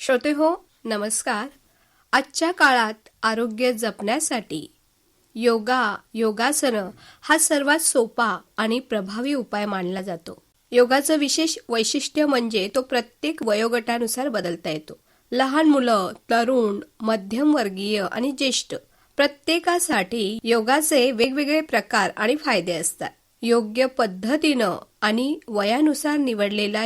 श्रोते हो, नमस्कार. आजच्या काळात आरोग्य जपण्यासाठी योगासनं हा सर्वात सोपा आणि प्रभावी उपाय मानला जातो. योगाचं विशेष वैशिष्ट्य म्हणजे तो प्रत्येक वयोगटानुसार बदलता येतो. लहान मुलं, तरुण, मध्यमवर्गीय आणि ज्येष्ठ प्रत्येकासाठी योगाचे वेगवेगळे प्रकार आणि फायदे असतात. योग्य पद्धतीनं आणि वयानुसार निवडलेला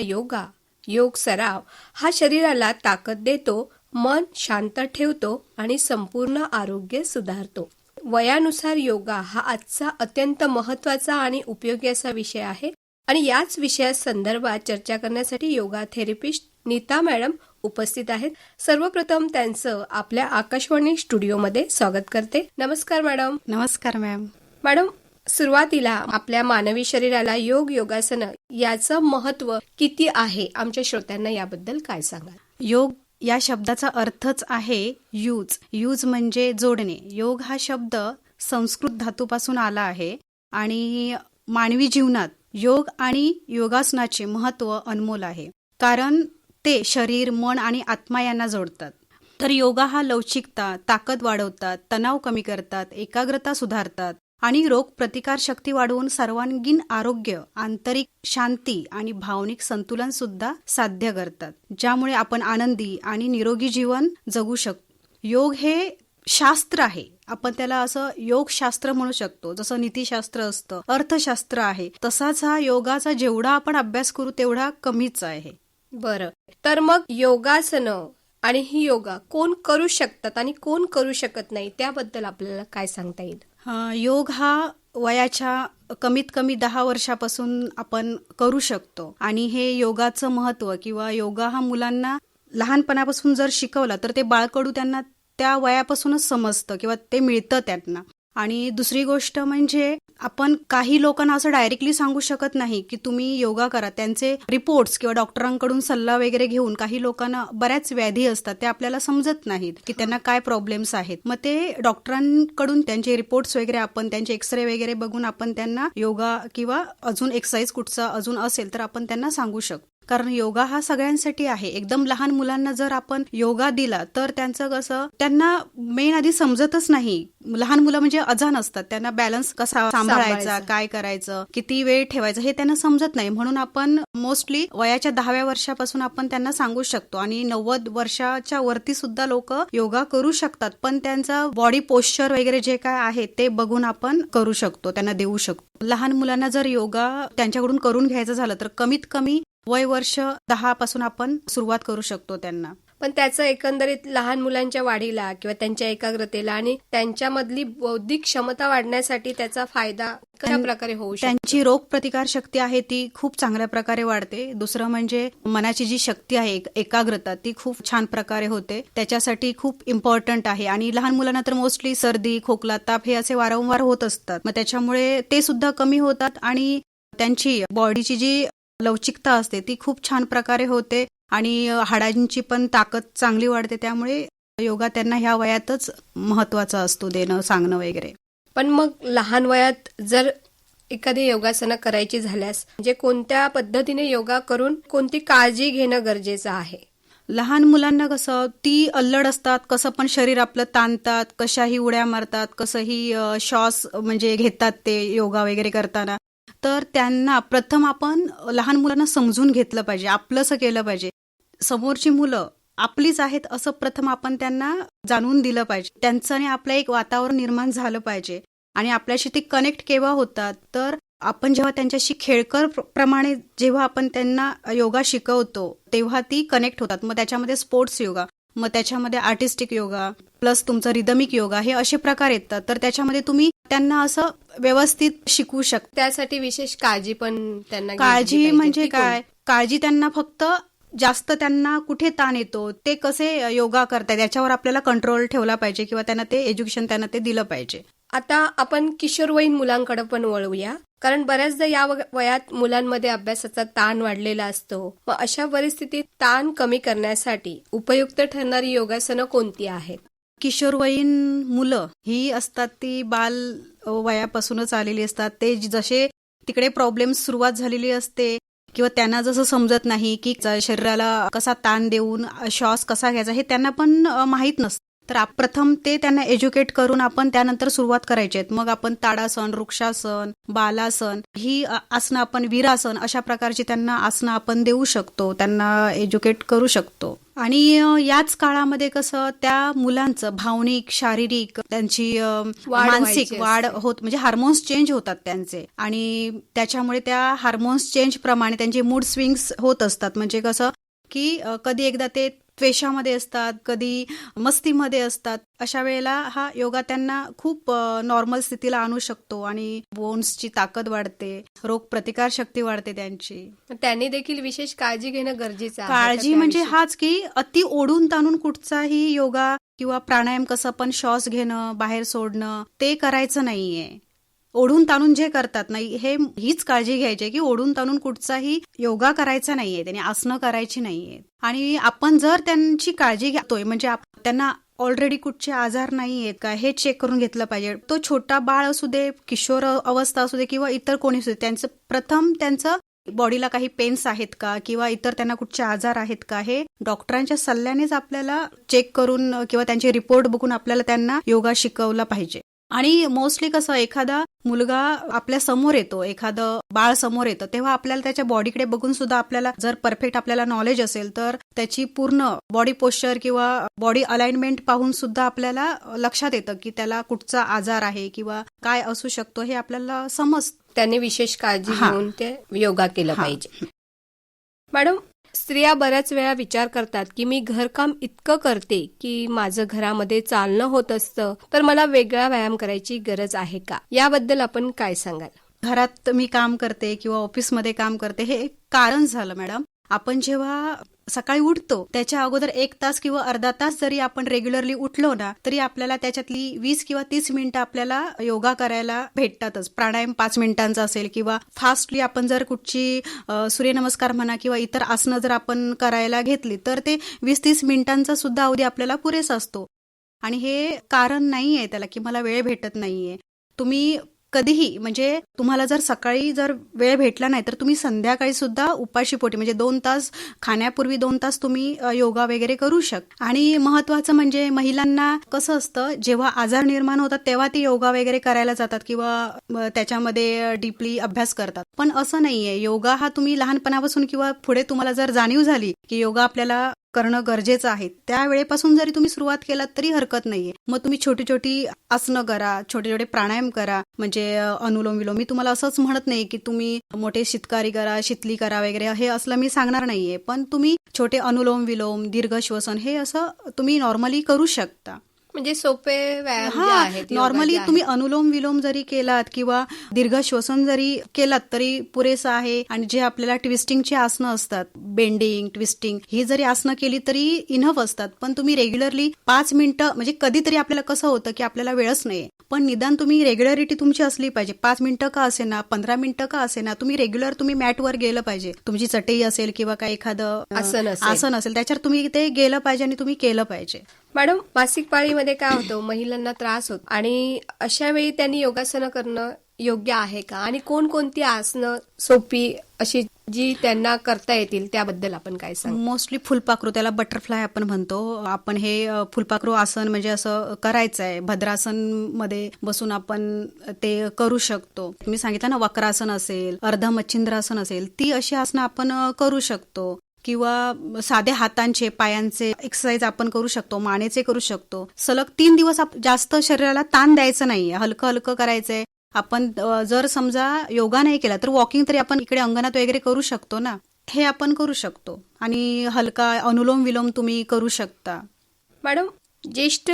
योग सराव हा शरीराला ताकद देतो, मन शांत ठेवतो आणि संपूर्ण आरोग्य सुधारतो. वयानुसार योगा हा आजचा अत्यंत महत्त्वाचा आणि उपयोगी असा विषय आहे आणि याच विषया संदर्भात चर्चा करण्यासाठी योगा थेरपिस्ट नीता मॅडम उपस्थित आहेत. सर्वप्रथम त्यांचं आपल्या आकाशवाणी स्टुडिओमध्ये स्वागत करते. नमस्कार मॅडम. नमस्कार मॅम. मॅडम, सुरुवातीला आपल्या मानवी शरीराला योगासनं याचं महत्त्व किती आहे, आमच्या श्रोत्यांना याबद्दल काय सांगाल? योग या शब्दाचा अर्थच आहे यूज म्हणजे जोडणे. योग हा शब्द संस्कृत धातूपासून आला आहे आणि मानवी जीवनात योग आणि योगासनाचे महत्त्व अनमोल आहे, कारण ते शरीर, मन आणि आत्मा यांना जोडतात. तर योगा हा लवचिकता, ताकद वाढवतात, तणाव कमी करतात, एकाग्रता सुधारतात आणि रोग प्रतिकार शक्ती वाढवून सर्वांगीण आरोग्य, आंतरिक शांती आणि भावनिक संतुलन सुद्धा साध्य करतात, ज्यामुळे आपण आनंदी आणि निरोगी जीवन जगू शकतो. योग हे शास्त्र आहे, आपण त्याला असं योगशास्त्र म्हणू शकतो. जसं नीतिशास्त्र असतं, अर्थशास्त्र आहे, तसाच हा योगाचा जेवढा आपण अभ्यास करू तेवढा कमीच आहे. बरं, तर मग योगासनं आणि ही योगा कोण करू शकतात आणि कोण करू शकत नाही, त्याबद्दल आपल्याला काय सांगता येईल? योग हा वयाच्या कमीत कमी 10 वर्षापासून आपण करू शकतो आणि हे योगाचं महत्त्व किंवा योगा हा मुलांना लहानपणापासून जर शिकवला तर ते बाळकडू त्यांना त्या वयापासूनच समजतं किंवा ते मिळतं त्यांना. आणि दुसरी गोष्ट म्हणजे आपण काही लोकांना असं डायरेक्टली सांगू शकत नाही की तुम्ही योगा करा. त्यांचे रिपोर्ट्स किंवा डॉक्टरांकडून सल्ला वगैरे घेऊन, काही लोकांना बऱ्याच व्याधी असतात, ते आपल्याला समजत नाहीत की त्यांना काय प्रॉब्लेम्स आहेत. मग ते डॉक्टरांकडून त्यांचे रिपोर्ट्स वगैरे, आपण त्यांचे एक्सरे वगैरे बघून आपण त्यांना योगा किंवा अजून एक्सरसाइज कुठचा अजून असेल तर आपण त्यांना सांगू शकतो. कारण योगा हा सगळ्यांसाठी आहे. एकदम लहान मुलांना जर आपण योगा दिला तर त्यांचं कसं, त्यांना मेन आधी समजतच नाही. लहान मुलं म्हणजे अजाण असतात, त्यांना बॅलन्स कसा सांभाळायचा, काय करायचं, किती वेळ ठेवायचं हे त्यांना समजत नाही. म्हणून आपण मोस्टली वयाच्या 10व्या वर्षापासून आपण त्यांना सांगू शकतो आणि 90 वर्षाच्या वरती सुद्धा लोक योगा करू शकतात, पण त्यांचा बॉडी पोश्चर वगैरे जे काय आहे ते बघून आपण करू शकतो, त्यांना देऊ शकतो. लहान मुलांना जर योगा त्यांच्याकडून करून घ्यायचं झालं तर कमीत कमी वय वर्ष 10 पासून आपण सुरुवात करू शकतो त्यांना. पण त्याचं एकंदरीत लहान मुलांच्या वाढीला किंवा त्यांच्या एकाग्रतेला आणि त्यांच्यामधली बौद्धिक क्षमता वाढण्यासाठी त्याचा फायदा कशा प्रकारे होऊ शकतो? त्यांची रोग प्रतिकार शक्ती आहे ती खूप चांगल्या प्रकारे वाढते. दुसरं म्हणजे मनाची जी शक्ती आहे, एकाग्रता, ती खूप छान प्रकारे होते. त्याच्यासाठी खूप इम्पॉर्टंट आहे. आणि लहान मुलांना तर मोस्टली सर्दी, खोकला, ताप हे असे वारंवार होत असतात, मग त्याच्यामुळे ते सुद्धा कमी होतात आणि त्यांची बॉडीची जी लवचिकता असते ती खूप छान प्रकारे होते आणि हाडांची पण ताकद चांगली वाढते. त्यामुळे योगा त्यांना ह्या वयातच महत्वाचा असतो, देणं, सांगणं वगैरे. पण मग लहान वयात जर एखादी योगासनं करायची झाल्यास म्हणजे कोणत्या पद्धतीने योगा करून कोणती काळजी घेणं गरजेचं आहे? लहान मुलांना कसं, ती अल्लड असतात, कसं पण शरीर आपलं ताणतात, कशाही उड्या मारतात, कसंही श्वास म्हणजे घेतात ते योगा वगैरे करताना. तर त्यांना प्रथम आपण लहान मुलांना समजून घेतलं पाहिजे, आपलंसं केलं पाहिजे. समोरची मुलं आपलीच आहेत असं प्रथम आपण त्यांना जाणून दिलं पाहिजे. त्यांचं आणि आपलं एक वातावरण निर्माण झालं पाहिजे आणि आपल्याशी ते कनेक्ट केव्हा होतात तर आपण जेव्हा त्यांच्याशी खेळकर प्रमाणे जेव्हा आपण त्यांना योगा शिकवतो तेव्हा ती कनेक्ट होतात. मग त्याच्यामध्ये स्पोर्ट्स योगा, मग त्याच्यामध्ये आर्टिस्टिक योगा प्लस तुमचं रिदमिक योगा, हे असे प्रकार येतात. तर त्याच्यामध्ये तुम्ही त्यांना असं व्यवस्थित शिकवू शकता. त्यासाठी विशेष काळजी पण त्यांना काळजी म्हणजे काय, काळजी त्यांना फक्त जास्त त्यांना कुठे ताण येतो, ते कसे योगा करतात याच्यावर आपल्याला कंट्रोल ठेवला पाहिजे किंवा त्यांना ते एज्युकेशन त्यांना ते दिलं पाहिजे. आता आपण किशोरवयीन मुलांकडे पण वळूया, कारण बऱ्याचदा या वयात मुलांमध्ये अभ्यासाचा ताण वाढलेला असतो. मग अशा परिस्थितीत ताण कमी करण्यासाठी उपयुक्त ठरणारी योगासनं कोणती आहेत? किशोरवयीन मुलं ही असतात ती बाल वयापासूनच आलेली असतात. ते जसे तिकडे प्रॉब्लेम सुरुवात झालेली असते किंवा त्यांना जसं समजत नाही की शरीराला कसा ताण देऊन श्वास कसा घ्यायचा हे त्यांना पण माहीत नसतं. तर प्रथम ते त्यांना एज्युकेट करून आपण त्यानंतर सुरुवात करायची आहेत. मग आपण ताडासन, वृक्षासन, बालासन ही आसनं, आपण वीरासन, अशा प्रकारची त्यांना आसनं आपण देऊ शकतो, त्यांना एज्युकेट करू शकतो. आणि याच काळामध्ये कसं त्या मुलांचं भावनिक, शारीरिक, त्यांची मानसिक वाढ होत, म्हणजे हार्मोन्स चेंज होतात त्यांचे, आणि त्याच्यामुळे त्या हार्मोन्स चेंज प्रमाणे त्यांचे मूड स्विंग्स होत असतात. म्हणजे कसं की कधी एकदा ते त्वेषामध्ये असतात, कधी मस्तीमध्ये असतात. अशा वेळेला हा योगा त्यांना खूप नॉर्मल स्थितीला आणू शकतो आणि बोन्सची ताकद वाढते, रोग प्रतिकार शक्ती वाढते त्यांची. त्यांनी देखील विशेष काळजी घेणं गरजेचं आहे. काळजी म्हणजे हाच की अति ओढून ताणून कुठचाही योगा किंवा प्राणायाम, कसं पण श्वास घेणं, बाहेर सोडणं, ते करायचं नाहीये. ओढून ताणून जे करतात नाही, हीच काळजी घ्यायची आहे की ओढून ताणून कुठचाही योगा करायचा नाहीये, त्यांनी आसनं करायची नाहीये. आणि आपण जर त्यांची काळजी घेतोय, म्हणजे त्यांना ऑलरेडी कुठचे आजार नाही आहेत का हे चेक करून घेतलं पाहिजे. तो छोटा बाळ असू दे, किशोर अवस्था असू दे, किंवा इतर कोणी असू दे, त्यांचं बॉडीला काही पेन्स आहेत का किंवा इतर त्यांना कुठचे आजार आहेत का हे डॉक्टरांच्या सल्ल्यानेच आपल्याला चेक करून किंवा त्यांचे रिपोर्ट बघून आपल्याला त्यांना योगा शिकवला पाहिजे. आणि मोस्टली कसं, एखादा मुलगा आपल्या समोर येतो, एखादं बाळ समोर येतं, तेव्हा आपल्याला त्याच्या बॉडीकडे बघून सुद्धा आपल्याला जर परफेक्ट आपल्याला नॉलेज असेल तर त्याची पूर्ण बॉडी पोश्चर किंवा बॉडी अलाइनमेंट पाहून सुद्धा आपल्याला लक्षात येतं की त्याला कुठचा आजार आहे किंवा काय असू शकतो हे आपल्याला समजतं. त्यांनी विशेष काळजी घेऊन ते योगा केलं पाहिजे. मॅडम, स्त्रिया बऱ्याच वेळा विचार करतात की मी घरकाम इतकं करते की माझं घरामध्ये चालणं होत असतं, तर मला वेगळा व्यायाम करायची गरज आहे का? याबद्दल आपण काय सांगाल? घरात मी काम करते किंवा ऑफिसमध्ये काम करते हे एक कारण झालं मॅडम. आपण जेव्हा सकाळी उठतो त्याच्या अगोदर 1 तास किंवा अर्धा तास जरी आपण रेग्युलरली उठलो ना, तरी आपल्याला त्याच्यातली 20 किंवा 30 मिनिटं आपल्याला योगा करायला भेटतातच. प्राणायाम 5 मिनिटांचा असेल किंवा फास्टली आपण जर कुठची सूर्यनमस्कार म्हणा किंवा इतर आसनं जर आपण करायला घेतली तर ते 20-30 मिनिटांचा सुद्धा अवधी आपल्याला पुरेसा असतो. आणि हे कारण नाहीये त्याला की मला वेळ भेटत नाहीये. तुम्ही कधीही, म्हणजे तुम्हाला जर सकाळी जर वेळ भेटला नाही तर तुम्ही संध्याकाळी सुद्धा उपाशीपोटी, म्हणजे 2 तास खाण्यापूर्वी 2 तास तुम्ही योगा वगैरे करू शकता. आणि महत्वाचं म्हणजे महिलांना कसं असतं, जेव्हा आजार निर्माण होतात तेव्हा ती योगा वगैरे करायला जातात किंवा त्याच्यामध्ये डीपली अभ्यास करतात. पण असं नाहीये. योगा हा तुम्ही लहानपणापासून किंवा पुढे तुम्हाला जर जाणीव झाली की योगा आपल्याला करणं गरजेचं आहे, त्यावेळेपासून जरी तुम्ही सुरुवात केलात तरी हरकत नाहीये. मग तुम्ही छोटी छोटी आसनं करा, छोटे छोटे प्राणायाम करा, म्हणजे अनुलोम विलोम. मी तुम्हाला असंच म्हणत नाही की तुम्ही मोठे शीतकारी करा, शीतली करा वगैरे, हे असलं मी सांगणार नाहीये. पण तुम्ही छोटे अनुलोम विलोम, दीर्घ श्वसन हे असं तुम्ही नॉर्मली करू शकता. म्हणजे सोपे व्यायाम जे आहेत, नॉर्मली तुम्ही अनुलोम विलोम जरी केलात किंवा दीर्घ श्वसन जरी केलात तरी पुरेसं आहे. आणि जे आपल्याला ट्विस्टिंगची आसनं असतात, बेंडिंग, ट्विस्टिंग, ही जरी आसनं केली तरी इनफ असतात. पण तुम्ही रेग्युलरली 5 मिनिटं, म्हणजे कधीतरी आपल्याला कसं होतं की आपल्याला वेळच नाहीये, पण निदान तुम्ही रेग्युलरिटी तुमची असली पाहिजे. 5 मिनिटं का असेना, 15 मिनिटं का असेना, तुम्ही रेग्युलर तुम्ही मॅटवर गेलं पाहिजे. तुमची चटई असेल किंवा काय एखादं आसन असेल त्याच्यावर तुम्ही ते गेलं पाहिजे आणि तुम्ही केलं पाहिजे. मॅडम, मासिक पाळीमध्ये काय होतं, महिलांना त्रास होतो आणि अशा वेळी त्यांनी योगासनं करणं योग्य आहे का? आणि कोणकोणती आसनं सोपी अशी जी त्यांना करता येतील त्याबद्दल आपण काय सांगू? मोस्टली फुलपाखरू, त्याला बटरफ्लाय आपण म्हणतो. आपण हे फुलपाखरू आसन म्हणजे असं करायचं आहे. भद्रासन मध्ये बसून आपण ते करू शकतो. मी सांगितलं ना, वक्रासन असेल, अर्धमच्छिंद्रासन असेल, ती अशी आसनं आपण करू शकतो. किंवा साध्या हातांचे, पायांचे एक्सरसाइज आपण करू शकतो, मानेचे करू शकतो. सलग 3 दिवस जास्त शरीराला ताण द्यायचं नाहीये, हलकं हलकं करायचंय. आपण जर समजा योगा नाही केला तर वॉकिंग तरी आपण इकडे अंगणात वगैरे करू शकतो ना, हे आपण करू शकतो. आणि हलका अनुलोम विलोम तुम्ही करू शकता. मॅडम, ज्येष्ठ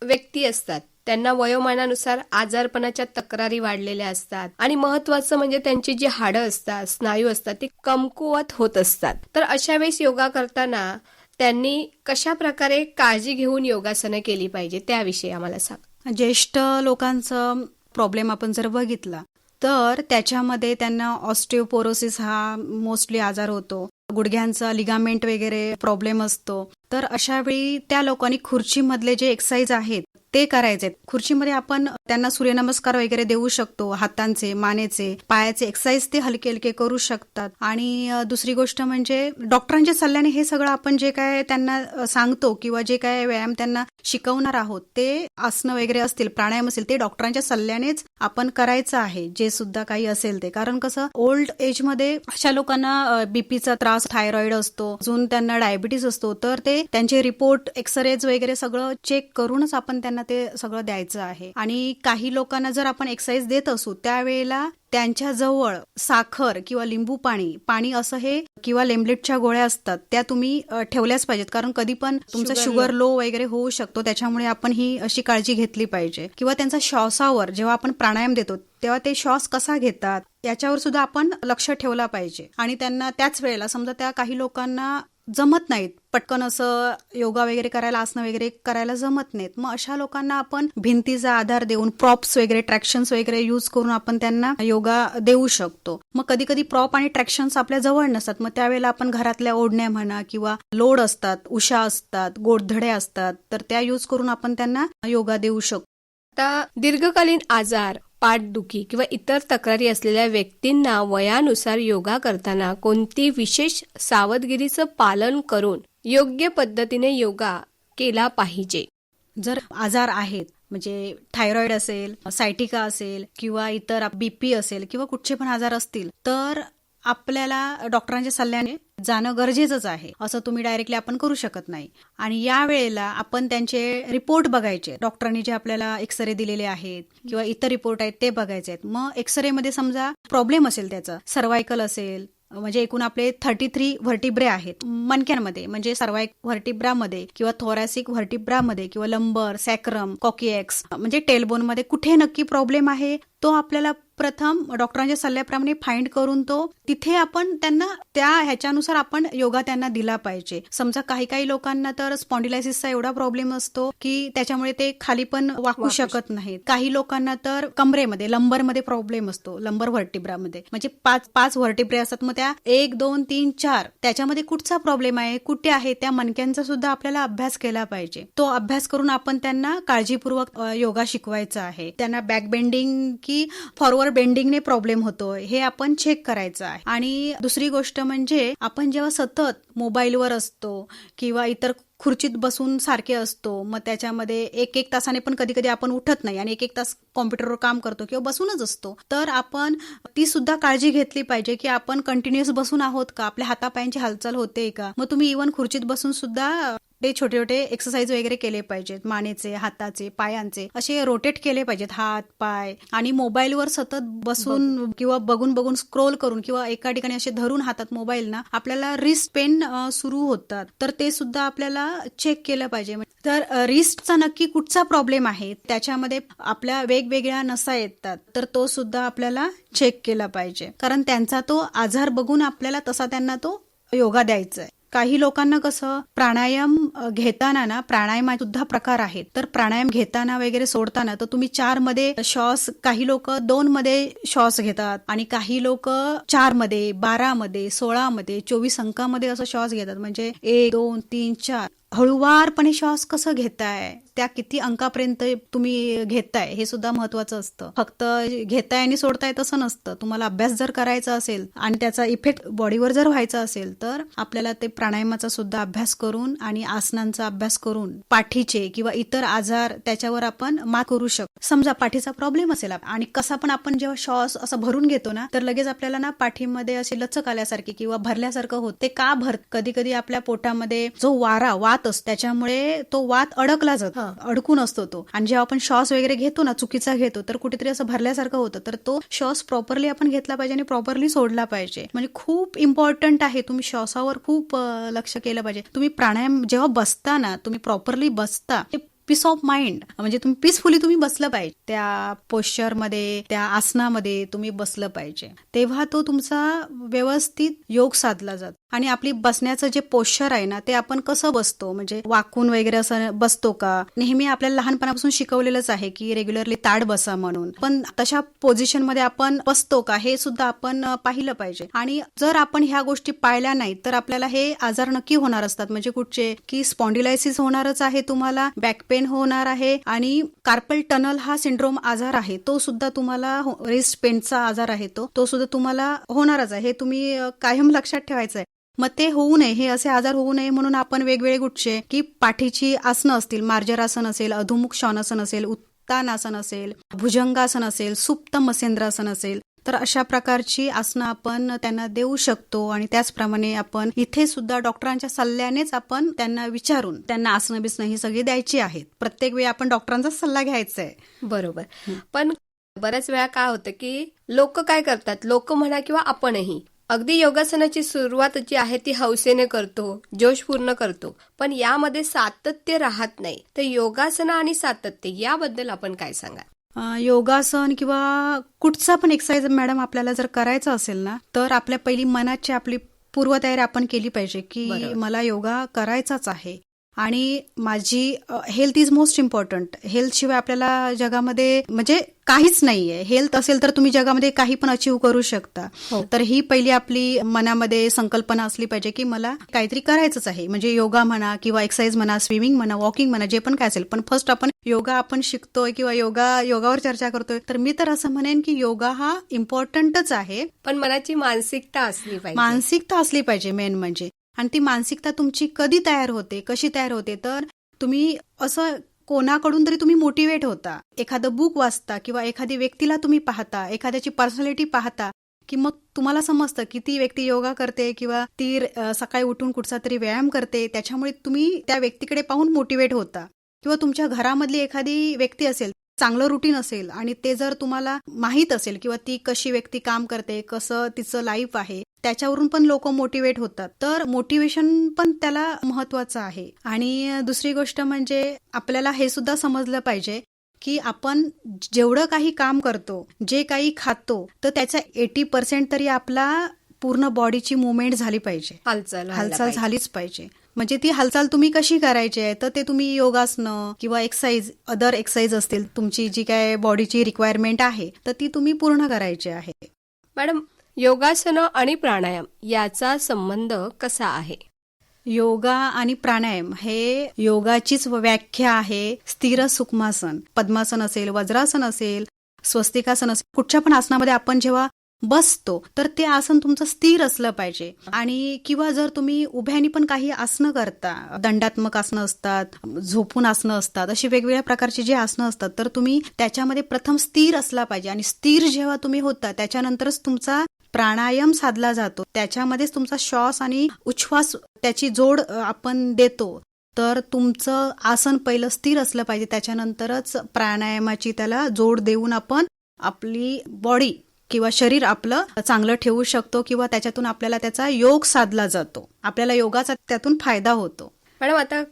व्यक्ती असतात त्यांना वयोमानानुसार आजारपणाच्या तक्रारी वाढलेल्या असतात आणि महत्वाचं म्हणजे त्यांची जी हाडं असतात, स्नायू असतात, ते कमकुवत होत असतात. तर अशा वेळेस योगा करताना त्यांनी कशा प्रकारे काळजी घेऊन योगासनं केली पाहिजे त्याविषयी आम्हाला सांग. ज्येष्ठ लोकांचं प्रॉब्लेम आपण जर बघितला तर त्याच्यामध्ये त्यांना ऑस्टिओपोरोसिस हा मोस्टली आजार होतो. गुडघ्यांचा लिगामेंट वगैरे प्रॉब्लेम असतो. तर अशा वेळी त्या लोकांनी खुर्चीमधले जे एक्सरसाइज आहेत ते करायचे. खुर्चीमध्ये आपण त्यांना सूर्यनमस्कार वगैरे देऊ शकतो, हातांचे, मानेचे, पायाचे एक्सरसाइज ते हलके हलके करू शकतात. आणि दुसरी गोष्ट म्हणजे डॉक्टरांच्या सल्ल्याने हे सगळं आपण जे काय त्यांना सांगतो किंवा जे काय व्यायाम त्यांना शिकवणार आहोत ते आसनं वगैरे असतील, प्राणायाम असेल, ते डॉक्टरांच्या सल्ल्यानेच आपण करायचं आहे, जे सुद्धा काही असेल ते. कारण कसं ओल्ड एजमध्ये अशा लोकांना बीपीचा त्रास, थायरॉइड असतो, अजून त्यांना डायबिटीस असतो, तर ते त्यांचे रिपोर्ट, एक्सरेज वगैरे सगळं चेक करूनच आपण त्यांना ते सगळं द्यायचं आहे. आणि काही लोकांना जर आपण एक्सरसाइज देत असू त्यावेळेला त्यांच्या जवळ साखर किंवा लिंबू पाणी असं हे किंवा लेमलेटच्या गोळ्या असतात त्या तुम्ही ठेवल्याच पाहिजेत. कारण कधी पण तुमचा शुगर लो वगैरे होऊ शकतो, त्याच्यामुळे आपण ही अशी काळजी घेतली पाहिजे. किंवा त्यांचा श्वासावर जेव्हा आपण प्राणायाम देतो तेव्हा ते श्वास कसा घेतात याच्यावर सुद्धा आपण लक्ष ठेवला पाहिजे. आणि त्यांना त्याच वेळेला समजा त्या काही लोकांना जमत नाहीत, पटकन असं योगा वगैरे करायला, आसनं वगैरे करायला जमत नाहीत, मग अशा लोकांना आपण भिंतीचा आधार देऊन प्रॉप्स वगैरे, ट्रॅक्शन्स वगैरे यूज करून आपण त्यांना योगा देऊ शकतो. मग कधी कधी प्रॉप आणि ट्रॅक्शन्स आपल्या जवळ नसतात, मग त्यावेळेला आपण घरातल्या ओढण्या म्हणा किंवा लोड असतात, उशा असतात, गोधडे असतात, तर त्या यूज करून आपण त्यांना योगा देऊ शकतो. आता दीर्घकालीन आजार, पाठदुखी किंवा इतर तक्रारी असलेल्या व्यक्तींना वयानुसार योगा करताना कोणती विशेष सावधगिरीचं पालन करून योग्य पद्धतीने योगा केला पाहिजे? जर आजार आहेत, म्हणजे थायरॉइड असेल, सायटिका असेल किंवा इतर बीपी असेल किंवा कुठचे पण आजार असतील, तर आपल्याला डॉक्टरांच्या सल्ल्याने जाणं गरजेचंच आहे. असं तुम्ही डायरेक्टली आपण करू शकत नाही. आणि या वेळेला आपण त्यांचे रिपोर्ट बघायचे. डॉक्टरांनी जे आपल्याला एक्सरे दिलेले आहेत किंवा इतर रिपोर्ट आहेत ते बघायचे आहेत. मग एक्सरे मध्ये समजा प्रॉब्लेम असेल, त्याचा सर्वायकल असेल, म्हणजे एकूण आपले 33 व्हर्टिब्रे आहेत मणक्यांमध्ये, म्हणजे सर्वाइक व्हर्टिब्रामध्ये किंवा थोरॅसिक व्हर्टिब्रामध्ये किंवा लंबर, सॅक्रम, कॉकिएक्स म्हणजे टेलबोन मध्ये कुठे नक्की प्रॉब्लेम आहे तो आपल्याला प्रथम डॉक्टरांच्या सल्ल्याप्रमाणे फाइंड करून तो तिथे आपण त्यांना त्या ह्याच्यानुसार आपण योगा त्यांना दिला पाहिजे. समजा काही लोकांना तर स्पॉन्डिलायसिसचा एवढा प्रॉब्लेम असतो की त्याच्यामुळे ते खाली पण वाकू शकत नाहीत. काही लोकांना तर कमरेमध्ये, लंबरमध्ये प्रॉब्लेम असतो, लंबर व्हर्टिब्रामध्ये, म्हणजे पाच व्हर्टिब्रे असतात. मग त्या 1, 2, 3, 4 त्याच्यामध्ये कुठचा प्रॉब्लेम आहे, कुठे आहे, त्या मणक्यांचा सुद्धा आपल्याला अभ्यास केला पाहिजे. तो अभ्यास करून आपण त्यांना काळजीपूर्वक योगा शिकवायचा आहे. त्यांना बॅक बेंडिंग की फॉरवर्ड बेंडिंगने प्रॉब्लेम होतोय हे आपण चेक करायचं आहे. आणि दुसरी गोष्ट म्हणजे आपण जेव्हा सतत मोबाईलवर असतो किंवा इतर खुर्चीत बसून सारखे असतो, मग त्याच्यामध्ये एक तासाने पण कधी कधी आपण उठत नाही आणि एक तास कॉम्प्युटरवर काम करतो किंवा बसूनच असतो, तर आपण ती सुद्धा काळजी घेतली पाहिजे की आपण कंटिन्युअस बसून आहोत का, आपल्या हातापायांची हालचाल होते का. मग तुम्ही इव्हन खुर्चीत बसून सुद्धा ते छोटे छोटे एक्सरसाइज वगैरे केले पाहिजेत, मानेचे, हाताचे, पायांचे असे रोटेट केले पाहिजेत हात पाय. आणि मोबाईलवर सतत बसून किंवा बघून स्क्रोल करून किंवा एका ठिकाणी असे धरून हातात मोबाईल ना आपल्याला रिस्ट पेन सुरू होतात, तर ते सुद्धा आपल्याला चेक केलं पाहिजे. तर रिस्टचा नक्की कुठचा प्रॉब्लेम आहे, त्याच्यामध्ये आपल्या वेगवेगळ्या नसा येतात, तर तो सुद्धा आपल्याला चेक केला पाहिजे. कारण त्यांचा तो आजार बघून आपल्याला तसा त्यांना तो योगा द्यायचा आहे. काही लोकांना कसं प्राणायाम घेताना ना, प्राणायामात सुद्धा प्रकार आहेत, तर प्राणायाम घेताना वगैरे सोडताना तर तुम्ही 4 मध्ये श्वास, काही लोक 2 मध्ये श्वास घेतात आणि काही लोक 4 मध्ये, 12 मध्ये, 16 मध्ये, 24 अंकामध्ये असं श्वास घेतात. म्हणजे 1, 2, 3, 4 हळूवारपणे श्वास कसं घेताय, त्या किती अंकापर्यंत तुम्ही घेताय हे सुद्धा महत्वाचं असतं. फक्त घेताय आणि सोडताय तसं नसतं. तुम्हाला अभ्यास जर करायचा असेल आणि त्याचा इफेक्ट बॉडीवर जर व्हायचा असेल तर आपल्याला ते प्राणायामाचा सुद्धा अभ्यास करून आणि आसनांचा अभ्यास करून पाठीचे किंवा इतर आजार त्याच्यावर आपण मात करू शकतो. समजा पाठीचा प्रॉब्लेम असेल आणि कसा पण आपण जेव्हा श्वास असं भरून घेतो ना, तर लगेच आपल्याला ना पाठीमध्ये अशी लचक आल्यासारखी किंवा भरल्यासारखं होत. ते का भरत, कधी कधी आपल्या पोटामध्ये जो वात असतो त्याच्यामुळे तो वात अडकला जातो, अडकून असतो तो. आणि जेव्हा आपण श्वास वगैरे घेतो ना, चुकीचा घेतो, तर कुठेतरी असं भरल्यासारखं होतं. तर तो श्वास प्रॉपरली आपण घेतला पाहिजे आणि प्रॉपरली सोडला पाहिजे. म्हणजे खूप इम्पॉर्टंट आहे, तुम्ही श्वासावर खूप लक्ष केलं पाहिजे. तुम्ही प्राणायाम जेव्हा बसता ना, तुम्ही प्रॉपरली बसता, पीस ऑफ माइंड, म्हणजे तुम्ही पीसफुली तुम्ही बसलं पाहिजे. त्या पोश्चरमध्ये, त्या आसनामध्ये तुम्ही बसलं पाहिजे, तेव्हा तो तुमचा व्यवस्थित योग साधला जातो. आणि आपली बसण्याचं जे पोश्चर आहे ना ते आपण कसं बसतो, म्हणजे वाकून वगैरे असं बसतो का. नेहमी आपल्याला लहानपणापासून शिकवलेलंच आहे की रेग्युलरली ताड बसा म्हणून, पण तशा पोझिशन मध्ये आपण बसतो का हे सुद्धा आपण पाहिलं पाहिजे. आणि जर आपण ह्या गोष्टी पाळल्या नाही तर आपल्याला हे आजार नक्की होणार असतात. म्हणजे कुठचे की स्पॉन्डिलायसिस होणारच आहे, तुम्हाला बॅक पेन होणार आहे, आणि कार्पल टनल हा सिंड्रोम आजार आहे तो सुद्धा तुम्हाला, रिस्ट पेनचा आजार आहे तो सुद्धा तुम्हाला होणारच आहे. हे तुम्ही कायम लक्षात ठेवायचं आहे. मग ते होऊ नये, हे असे आजार होऊ नये म्हणून आपण वेगवेगळे कुठचे की पाठीची आसनं असतील, मार्जरासन असेल, अधोमुख श्वानासन असेल, उत्तानासन असेल, भुजंगासन असेल, सुप्त मसेंद्रासन असेल, तर अशा प्रकारची आसनं आपण त्यांना देऊ शकतो. आणि त्याचप्रमाणे आपण इथे सुद्धा डॉक्टरांच्या सल्ल्यानेच आपण त्यांना विचारून त्यांना आसनं बिसनं ही सगळी द्यायची आहेत. प्रत्येक वेळी आपण डॉक्टरांचा सल्ला घ्यायचा आहे. बरोबर. पण बऱ्याच वेळा काय होतं की लोक काय करतात, लोक म्हणा किंवा आपणही अगदी योगासनाची सुरुवात जी आहे ती हौसेने करतो, जोशपूर्ण करतो, पण यामध्ये सातत्य राहत नाही. तर योगासन आणि सातत्य याबद्दल आपण काय सांगा. योगासन किंवा कुठचा पण एक्सरसाइज मॅडम आपल्याला जर करायचा असेल ना तर आपल्या पहिली मनाची आपली पूर्वतयारी आपण केली पाहिजे की बरोबर. मला योगा करायचाच आहे आणि माझी health is most important. Health शिवाय आपल्याला जगामध्ये म्हणजे काहीच नाहीये. हेल्थ असेल तर तुम्ही जगामध्ये काही पण अचीव्ह करू शकता. हो. तर ही पहिली आपली मनामध्ये संकल्पना असली पाहिजे की मला काहीतरी करायचंच आहे. म्हणजे योगा म्हणा किंवा एक्सरसाइज म्हणा, स्विमिंग म्हणा, वॉकिंग म्हणा, जे पण काय असेल, पण फर्स्ट आपण योगा आपण शिकतोय किंवा योगावर चर्चा करतोय, तर मी तर असं म्हणेन की योगा हा इम्पॉर्टंटच आहे. पण मनाची मानसिकता असली पाहिजे. मानसिकता असली पाहिजे मेन म्हणजे. आणि ती मानसिकता तुमची कधी तयार होते, कशी तयार होते, तर तुम्ही असं कोणाकडून तरी तुम्ही मोटिवेट होता, एखादं बुक वाचता किंवा एखादी व्यक्तीला तुम्ही पाहता, एखाद्याची पर्सनॅलिटी पाहता, की मग तुम्हाला समजतं की ती व्यक्ती योगा करते किंवा ती सकाळी उठून कुठचा तरी व्यायाम करते, त्याच्यामुळे तुम्ही त्या व्यक्तीकडे पाहून मोटिवेट होता. किंवा तुमच्या घरामधली एखादी व्यक्ती असेल, चांगलं रुटीन असेल आणि ते जर तुम्हाला माहीत असेल किंवा ती कशी व्यक्ती काम करते, कसं तिचं लाईफ आहे, त्याच्यावरून पण लोक मोटिवेट होतात. तर मोटिवेशन पण त्याला महत्वाचं आहे. आणि दुसरी गोष्ट म्हणजे आपल्याला हे सुद्धा समजलं पाहिजे की आपण जेवढं काही काम करतो, जे काही खातो, तर त्याचा 80% तरी आपला पूर्ण बॉडीची मुवमेंट झाली पाहिजे, हालचाल झालीच पाहिजे. म्हणजे ती हालचाल तुम्ही कशी करायची आहे, तर ते तुम्ही योगासनं किंवा एक्सरसाइज, अदर एक्सरसाइज असतील, तुमची जी काय बॉडीची रिक्वायरमेंट आहे तर ती तुम्ही पूर्ण करायची आहे. मॅडम, योगासनं आणि प्राणायाम याचा संबंध कसा आहे. योगा आणि प्राणायाम हे योगाचीच व्याख्या आहे. स्थिर सुखमासन, पद्मासन असेल, वज्रासन असेल, स्वस्तिकासन असेल, कुठच्या पण आसनामध्ये आपण जेव्हा बसतो तर ते आसन तुमचं स्थिर असलं पाहिजे. आणि किंवा जर तुम्ही उभ्यानी पण काही आसनं करता, दंडात्मक आसनं असतात, झोपून आसनं असतात, अशी वेगवेगळ्या प्रकारची जी आसनं असतात, तर तुम्ही त्याच्यामध्ये प्रथम स्थिर असला पाहिजे. आणि स्थिर जेव्हा तुम्ही होता त्याच्यानंतरच तुमचा प्राणायाम साधला जातो, त्याच्यामध्येच तुमचा श्वास आणि उच्छ्वास त्याची जोड आपण देतो. तर तुमचं आसन पहिलं स्थिर असलं पाहिजे, त्याच्यानंतरच प्राणायामाची त्याला जोड देऊन आपण आपली बॉडी किंवा शरीर आपलं चांगलं ठेवू शकतो किंवा त्याच्यातून आपल्याला त्याचा योग साधला जातो, आपल्याला योगाचा त्यातून फायदा होतो. मॅडम, आता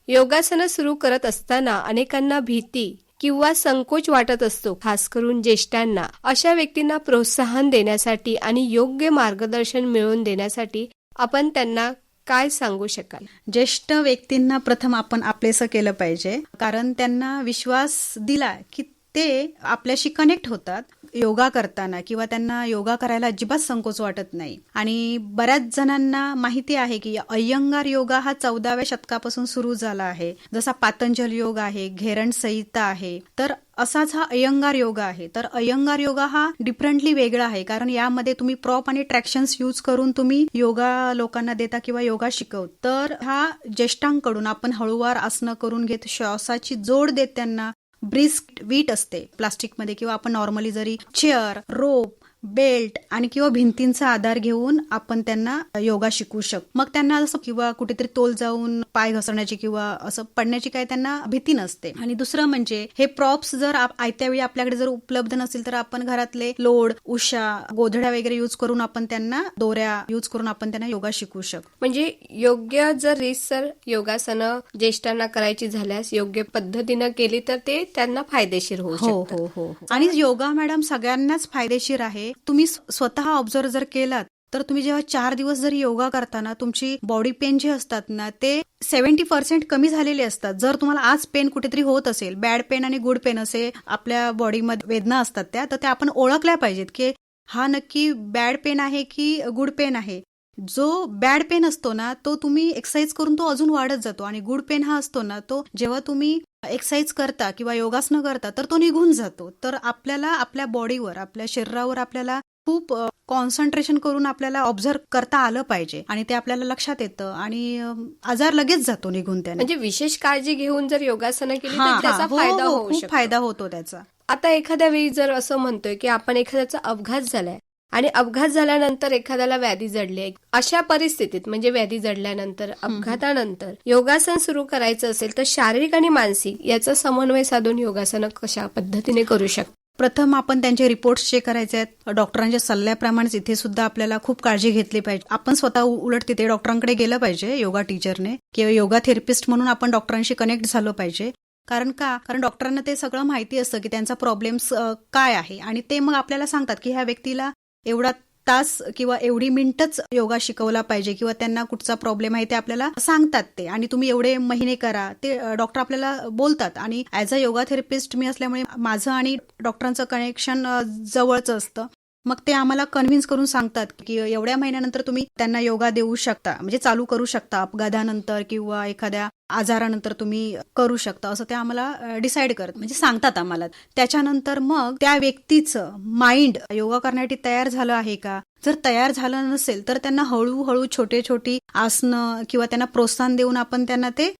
योगासनं सुरू करत असताना अनेकांना भीती किंवा संकोच वाटत असतो, खास करून ज्येष्ठांना. अशा व्यक्तींना प्रोत्साहन देण्यासाठी आणि योग्य मार्गदर्शन मिळवून देण्यासाठी आपण त्यांना काय सांगू शकाल. ज्येष्ठ व्यक्तींना प्रथम आपण आपलेसं केलं पाहिजे, कारण त्यांना विश्वास दिला की ते आपल्याशी कनेक्ट होतात योगा करताना, किंवा त्यांना योगा करायला अजिबात संकोच वाटत नाही. आणि बऱ्याच जणांना माहिती आहे की अय्यंगार योगा हा 14व्या शतकापासून सुरू झाला आहे. जसा पातंजल योग आहे, घेरण संहिता आहे, तर असाच हा अय्यंगार योगा आहे. तर अय्यंगार योगा हा डिफरंटली वेगळा आहे, कारण यामध्ये तुम्ही प्रॉप आणि ट्रॅक्शन्स यूज करून तुम्ही योगा लोकांना देता किंवा योगा शिकवता. तर हा ज्येष्ठांकडून आपण हळूवार आसनं करून घेत, श्वासाची जोड देत त्यांना, ब्रिस्क वीट असते प्लास्टिकमध्ये किंवा आपण नॉर्मली जरी चेअर, रोप, बेल्ट आणि किंवा भिंतींचा आधार घेऊन आपण त्यांना योगा शिकवू शकतो. मग त्यांना असं किंवा कुठेतरी तोल जाऊन पाय घसरण्याची किंवा असं पडण्याची काही त्यांना भीती नसते. आणि दुसरं म्हणजे हे प्रॉप्स जर आयत्या वेळी आपल्याकडे जर उपलब्ध नसेल तर आपण घरातले लोड, उषा, गोधड्या वगैरे यूज करून आपण त्यांना, दोऱ्या यूज करून आपण त्यांना योगा शिकवू शकतो. म्हणजे योग्य जर रीतसर योगासनं ज्येष्ठांना करायची झाल्यास योग्य पद्धतीनं केली तर ते त्यांना फायदेशीर होऊ शकतं. हो. आणि योगा मॅडम सगळ्यांनाच फायदेशीर आहे. तुम्ही स्वतः ऑब्झर्व जर केलात तर तुम्ही जेव्हा 4 दिवस जरी योगा करताना तुमची बॉडी पेन जे असतात ना ते 70% कमी झालेले असतात. जर तुम्हाला आज पेन कुठेतरी होत असेल, बॅड पेन आणि गुड पेन असे आपल्या बॉडीमध्ये वेदना असतात तर त्या आपण ओळखल्या पाहिजेत की हा नक्की बॅड पेन आहे की गुड पेन आहे. जो बॅड पेन असतो ना तो तुम्ही एक्सरसाइज करून तो अजून वाढत जातो आणि गुड पेन हा असतो ना तो जेव्हा तुम्ही एक्सरसाइज करता किंवा योगासनं करता तर तो निघून जातो. तर आपल्याला आपल्या बॉडीवर, आपल्या शरीरावर आपल्याला खूप कॉन्सन्ट्रेशन करून आपल्याला ऑब्झर्व करता आलं पाहिजे आणि ते आपल्याला लक्षात येतं आणि आजार लगेच जातो निघून त्याने. म्हणजे विशेष काळजी घेऊन जर योगासनं केली हा, तर त्याचा हा, हो, फायदा हो, होऊ खूप शकतो. फायदा होतो त्याचा. आता एखाद्या वेळी जर असं म्हणतोय की आपण एखाद्याचा अपघात झालाय आणि अपघात झाल्यानंतर एखाद्याला व्याधी जडली आहे, अशा परिस्थितीत म्हणजे व्याधी जडल्यानंतर अपघातानंतर योगासन सुरू करायचं असेल तर शारीरिक आणि मानसिक याचा समन्वय साधून योगासनं कशा पद्धतीने करू शकतो? प्रथम आपण त्यांचे रिपोर्ट्स चेक करायचे आहेत. डॉक्टरांच्या सल्ल्याप्रमाणेच इथे सुद्धा आपल्याला खूप काळजी घेतली पाहिजे. आपण स्वतः उलट तिथे डॉक्टरांकडे गेलं पाहिजे योगा टीचरने किंवा योगा थेरपिस्ट म्हणून आपण डॉक्टरांशी कनेक्ट झालं पाहिजे. कारण डॉक्टरांना ते सगळं माहिती असतं की त्यांचा प्रॉब्लेम्स काय आहे आणि ते मग आपल्याला सांगतात की ह्या व्यक्तीला एवढा तास किंवा एवढी मिनिटच योगा शिकवला पाहिजे किंवा त्यांना कुठचा प्रॉब्लेम आहे ते आपल्याला सांगतात ते आणि तुम्ही एवढे महिने करा ते डॉक्टर आपल्याला बोलतात. आणि ॲज अ योगा थेरपिस्ट मी असल्यामुळे माझं आणि डॉक्टरांचं कनेक्शन जवळच असतं. मग ते आम्हाला कन्व्हिन्स करून सांगतात की एवढ्या महिन्यानंतर तुम्ही त्यांना योगा देऊ शकता, म्हणजे चालू करू शकता, अपघातानंतर किंवा एखाद्या आजारानंतर तुम्ही करू शकता असं ते आम्हाला डिसाईड करत म्हणजे सांगतात आम्हाला. त्याच्यानंतर मग त्या व्यक्तीचं माइंड योगा करण्यासाठी तयार झालं आहे का, जर तयार झालं नसेल तर त्यांना हळूहळू छोटी आसनं किंवा त्यांना प्रोत्साहन देऊन आपण त्यांना ते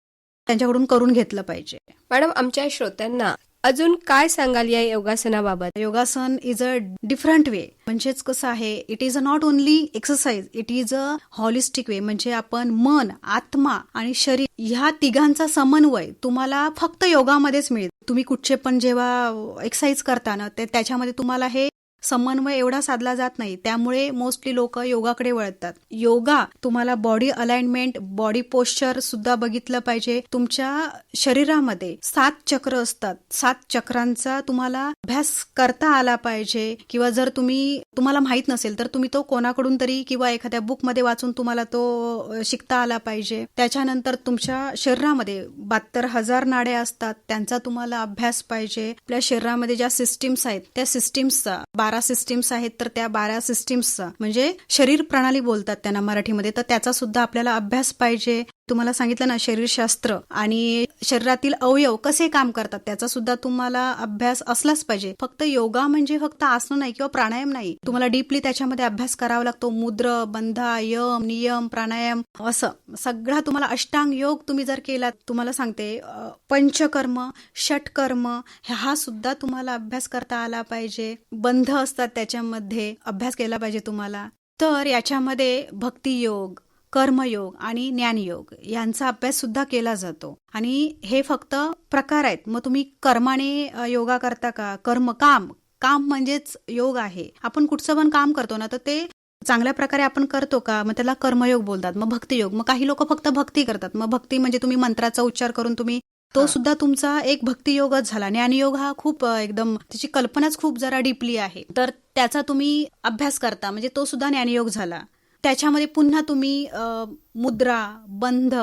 त्यांच्याकडून करून घेतलं पाहिजे. मॅडम, आमच्या श्रोत्यांना अजून काय सांगाल या योगासनाबाबत? योगासन इज अ डिफरंट वे. म्हणजेच कसं आहे, it is a not only exercise, it is a holistic way. म्हणजे आपण मन, आत्मा आणि शरीर ह्या तिघांचा समन्वय तुम्हाला फक्त योगामध्येच मिळेल. तुम्ही कुठचे पण जेव्हा एक्सरसाइज करता ना त्याच्यामध्ये तुम्हाला हे समन्वय एवढा साधला जात नाही. त्यामुळे मोस्टली लोक योगाकडे वळतात. योगा तुम्हाला बॉडी अलाइनमेंट, बॉडी पोश्चर सुद्धा बघितलं पाहिजे. तुमच्या शरीरामध्ये 7 चक्र असतात, 7 चक्रांचा तुम्हाला अभ्यास करता आला पाहिजे किंवा जर तुम्हाला माहित नसेल तर तुम्ही तो कोणाकडून तरी किंवा एखाद्या बुकमध्ये वाचून तुम्हाला तो शिकता आला पाहिजे. त्याच्यानंतर तुमच्या शरीरामध्ये 72,000 नाड्या असतात, त्यांचा तुम्हाला अभ्यास पाहिजे. आपल्या शरीरामध्ये ज्या सिस्टीम्स आहेत त्या सिस्टीम्सचा 12 सिस्टीम्स आहेत तर त्या 12 सिस्टीम्सचा म्हणजे शरीर प्रणाली बोलतात त्यांना मराठीमध्ये, तर त्याचा सुद्धा आपल्याला अभ्यास पाहिजे. तुम्हाला सांगितलं ना शरीरशास्त्र आणि शरीरातील अवयव कसे काम करतात त्याचा सुद्धा तुम्हाला अभ्यास असलाच पाहिजे. फक्त योगा म्हणजे फक्त आसन नाही किंवा प्राणायाम नाही, तुम्हाला डीपली त्याच्यामध्ये अभ्यास करावा लागतो. मुद्र, बंधा, यम, नियम, प्राणायाम असं सगळा तुम्हाला अष्टांग योग तुम्ही जर केला, तुम्हाला सांगते पंचकर्म, षटकर्म हा सुद्धा तुम्हाला अभ्यास करता आला पाहिजे. बंध असतात त्याच्यामध्ये अभ्यास केला पाहिजे तुम्हाला. तर याच्यामध्ये भक्तियोग, कर्मयोग आणि ज्ञानयोग यांचा अभ्यास सुद्धा केला जातो. आणि हे फक्त प्रकार आहेत. मग तुम्ही कर्माने योगा करता का? काम म्हणजेच योग आहे. आपण कुठचं पण काम करतो ना तर ते चांगल्या प्रकारे आपण करतो का, मग त्याला कर्मयोग बोलतात. मग भक्तियोग, मग काही लोक फक्त भक्ती करतात. मग भक्ती म्हणजे तुम्ही मंत्राचा उच्चार करून तुम्ही तो सुद्धा तुमचा एक भक्तियोगच झाला. ज्ञानयोग हा खूप एकदम त्याची कल्पनाच खूप जरा डीपली आहे, तर त्याचा तुम्ही अभ्यास करता म्हणजे तो सुद्धा ज्ञानयोग झाला. त्याच्यामध्ये पुन्हा तुम्ही मुद्रा, बंध,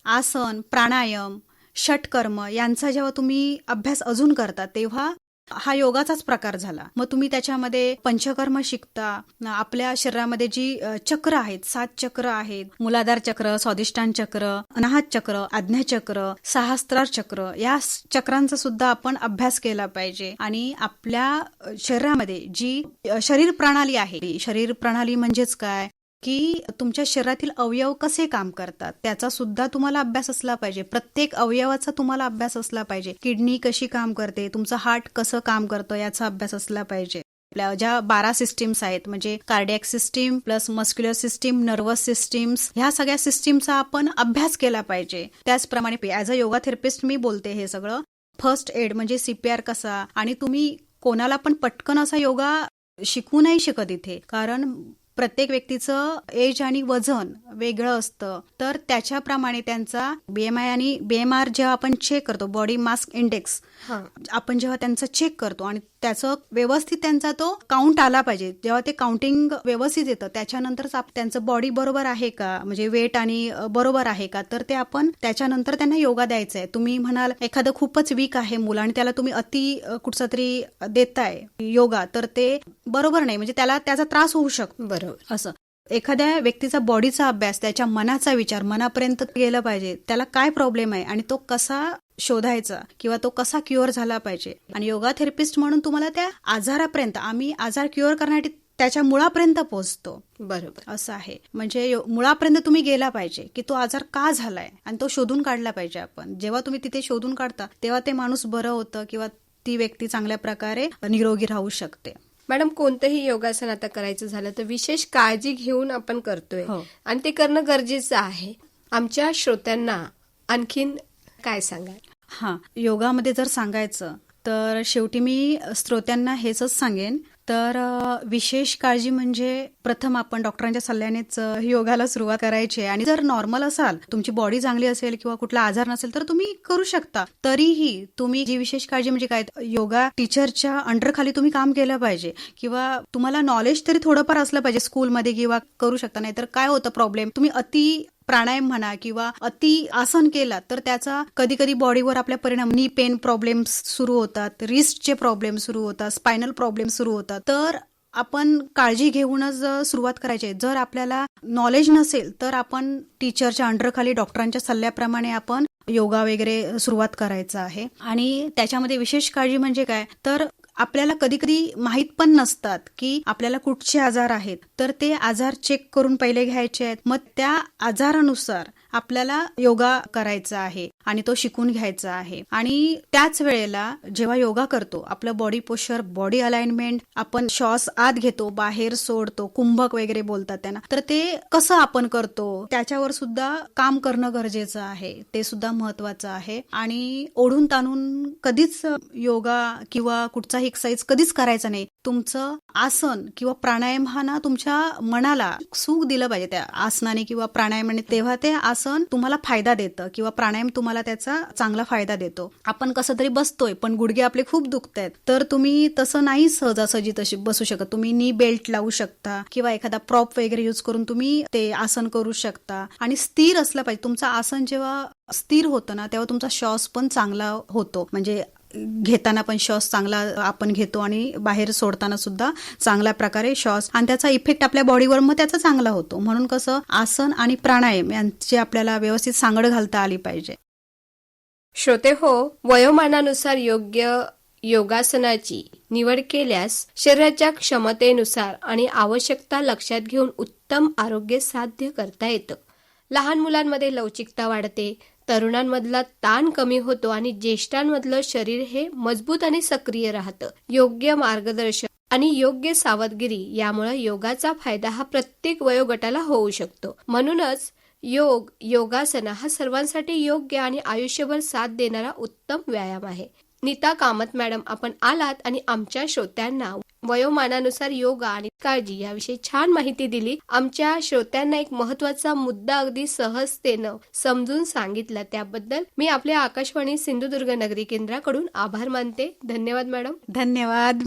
आसन, प्राणायाम, षटकर्म यांचा जेव्हा तुम्ही अभ्यास अजून करता तेव्हा हा योगाचाच प्रकार झाला. मग तुम्ही त्याच्यामध्ये पंचकर्म शिकता. आपल्या शरीरामध्ये जी चक्र आहेत, 7 चक्र आहेत, मूलाधार चक्र, स्वाधिष्ठान चक्र, अनाहत चक्र, आज्ञाचक्र, सहस्त्रार चक्र, या चक्रांचा सुद्धा आपण अभ्यास केला पाहिजे. आणि आपल्या शरीरामध्ये जी शरीर प्रणाली आहे, शरीर प्रणाली म्हणजेच काय की तुमच्या शरीरातील अवयव कसे काम करतात त्याचा सुद्धा तुम्हाला अभ्यास असला पाहिजे. प्रत्येक अवयवाचा तुम्हाला अभ्यास असला पाहिजे. किडनी कशी काम करते, तुमचं हार्ट कसं काम करतं याचा अभ्यास असला पाहिजे. आपल्या ज्या 12 सिस्टीम्स आहेत म्हणजे cardiac system plus muscular system, nervous systems, ह्या सगळ्या सिस्टीमचा आपण अभ्यास केला पाहिजे. त्याचप्रमाणे ॲज अ योगा थेरपिस्ट मी बोलते हे सगळं. फर्स्ट एड म्हणजे CPR कसा, आणि तुम्ही कोणाला पण पटकन असा योगा शिकू नाही शकत इथे, कारण प्रत्येक व्यक्तीचं एज आणि वजन वेगळं असतं, तर त्याच्याप्रमाणे त्यांचा BMI आणि BMR जेव्हा आपण चेक करतो, बॉडी मास इंडेक्स, हां. आपण जेव्हा त्यांचं चेक करतो आणि त्याचं व्यवस्थित त्यांचा तो काउंट आला पाहिजे. जेव्हा ते काउंटिंग व्यवस्थित येतं त्याच्यानंतरच त्यांचं बॉडी बरोबर आहे का, म्हणजे वेट आणि बरोबर आहे का, तर ते आपण त्याच्यानंतर त्यांना योगा द्यायचा आहे. तुम्ही म्हणाल एखादं खूपच वीक आहे मुलं आणि त्याला तुम्ही कुठचा तरी देताय योगा, तर ते बरोबर नाही, म्हणजे त्याला त्याचा त्रास होऊ शकतो. बरोबर. असं एखाद्या व्यक्तीचा बॉडीचा अभ्यास, त्याच्या मनाचा विचार, मनापर्यंत गेला पाहिजे. त्याला काय प्रॉब्लेम आहे आणि तो कसा शोधायचा किंवा तो कसा क्युअर झाला पाहिजे. आणि योगा थेरपिस्ट म्हणून तुम्हाला त्या आजारापर्यंत, आम्ही आजार क्युअर करण्यासाठी त्याच्या मुळापर्यंत पोहोचतो. बरोबर. असं आहे, म्हणजे मुळापर्यंत तुम्ही गेला पाहिजे की तो आजार का झालाय आणि तो शोधून काढला पाहिजे. आपण जेव्हा तुम्ही तिथे शोधून काढता तेव्हा ते माणूस बरं होतं किंवा ती व्यक्ती चांगल्या प्रकारे निरोगी राहू शकते. मॅडम, कोणतंही योगासन आता करायचं झालं तर विशेष काळजी घेऊन आपण करतोय हो. आणि ते करणं गरजेचं आहे. आमच्या श्रोत्यांना आणखीन काय सांगाल? हां, योगामध्ये जर सांगायचं तर शेवटी मी श्रोत्यांना हेच सांगेन, तर विशेष काळजी म्हणजे प्रथम आपण डॉक्टरांच्या सल्ल्यानेच योगाला सुरुवात करायची आहे. आणि जर नॉर्मल असाल, तुमची बॉडी चांगली असेल किंवा कुठला आजार नसेल तर तुम्ही करू शकता. तरीही तुम्ही जी विशेष काळजी म्हणजे काय, योगा टीचरच्या अंडरखाली तुम्ही काम केलं पाहिजे किंवा तुम्हाला नॉलेज तरी थोडंफार असलं पाहिजे स्कूलमध्ये किंवा करू शकता. नाही तर काय होतं प्रॉब्लेम, तुम्ही अति प्राणायाम म्हणा किंवा अति आसन केला तर त्याचा कधी कधी बॉडीवर आपल्या परिणाम, नी पेन प्रॉब्लेम सुरू होतात, रिस्टचे प्रॉब्लेम सुरू होतात, स्पायनल प्रॉब्लेम सुरू होतात. तर आपण काळजी घेऊनच सुरुवात करायची आहे. जर आपल्याला नॉलेज नसेल तर आपण टीचरच्या अंडरखाली डॉक्टरांच्या सल्ल्याप्रमाणे आपण योगा वगैरे सुरुवात करायचं आहे. आणि त्याच्यामध्ये विशेष काळजी म्हणजे काय, तर आपल्याला कधी कधी माहीत पण नसतात की आपल्याला कुठचे आजार आहेत, तर ते आजार चेक करून पहिले घ्यायचे आहेत. मग त्या आजारानुसार आपल्याला योगा करायचा आहे आणि तो शिकून घ्यायचा आहे. आणि त्याच वेळेला जेव्हा योगा करतो, आपलं बॉडी पोश्चर, बॉडी अलाइनमेंट, आपण श्वास आत घेतो, बाहेर सोडतो, कुंभक वगैरे बोलतात त्यांना, तर ते कसं आपण करतो त्याच्यावर सुद्धा काम करणं गरजेचं आहे. ते सुद्धा महत्वाचं आहे. आणि ओढून ताणून कधीच योगा किंवा कुठचाही एक्सरसाइज कधीच करायचा नाही. तुमचं आसन किंवा प्राणायाम हा ना तुमच्या मनाला सुख दिलं पाहिजे त्या आसनाने किंवा प्राणायामाने, तेव्हा ते आसन तुम्हाला फायदा देतं किंवा प्राणायाम तुम्हाला त्याचा चांगला फायदा देतो. आपण कसं तरी बसतोय पण गुडघे आपले खूप दुखतायत, तर तुम्ही तसं नाही सहजासहजी तशी बसू शकत. तुम्ही नी बेल्ट लावू शकता किंवा एखादा प्रॉप वगैरे यूज करून तुम्ही ते आसन करू शकता. आणि स्थिर असलं पाहिजे तुमचं आसन. जेव्हा स्थिर होतं ना तेव्हा तुमचा श्वास पण चांगला होतो, म्हणजे घेताना पण श्वास चांगला आपण घेतो आणि बाहेर सोडताना सुद्धा चांगल्या प्रकारे श्वास, आणि त्याचा इफेक्ट आपल्या बॉडीवर मग त्याचा चांगला होतो. म्हणून कसं आसन आणि प्राणायाम यांची आपल्याला व्यवस्थित सांगड घालता आली पाहिजे. श्रोते हो, वयोमानानुसार योग्य योगासनाची निवड केल्यास शरीराच्या क्षमतेनुसार आणि आवश्यकता लक्षात घेऊन उत्तम आरोग्य साध्य करता येतं. लहान मुलांमध्ये लवचिकता वाढते, तरुणांमधला ताण कमी होतो आणि ज्येष्ठांमधलं शरीर हे मजबूत आणि सक्रिय राहतं. योग्य मार्गदर्शन आणि योग्य सावधगिरी यामुळे योगाचा फायदा हा प्रत्येक वयोगटाला होऊ शकतो. म्हणूनच योगासना हा सर्वांसाठी योग्य आणि आयुष्यभर साथ देणारा उत्तम व्यायाम आहे. नीता कामत मॅडम, आपण आलात आणि आमच्या श्रोत्यांना वयोमानानुसार योगा आणि काळजी याविषयी छान माहिती दिली. आमच्या श्रोत्यांना एक महत्वाचा मुद्दा अगदी सहजतेनं समजून सांगितला, त्याबद्दल मी आपल्या आकाशवाणी सिंधुदुर्ग नगरी केंद्राकडून आभार मानते. धन्यवाद मॅडम. धन्यवाद.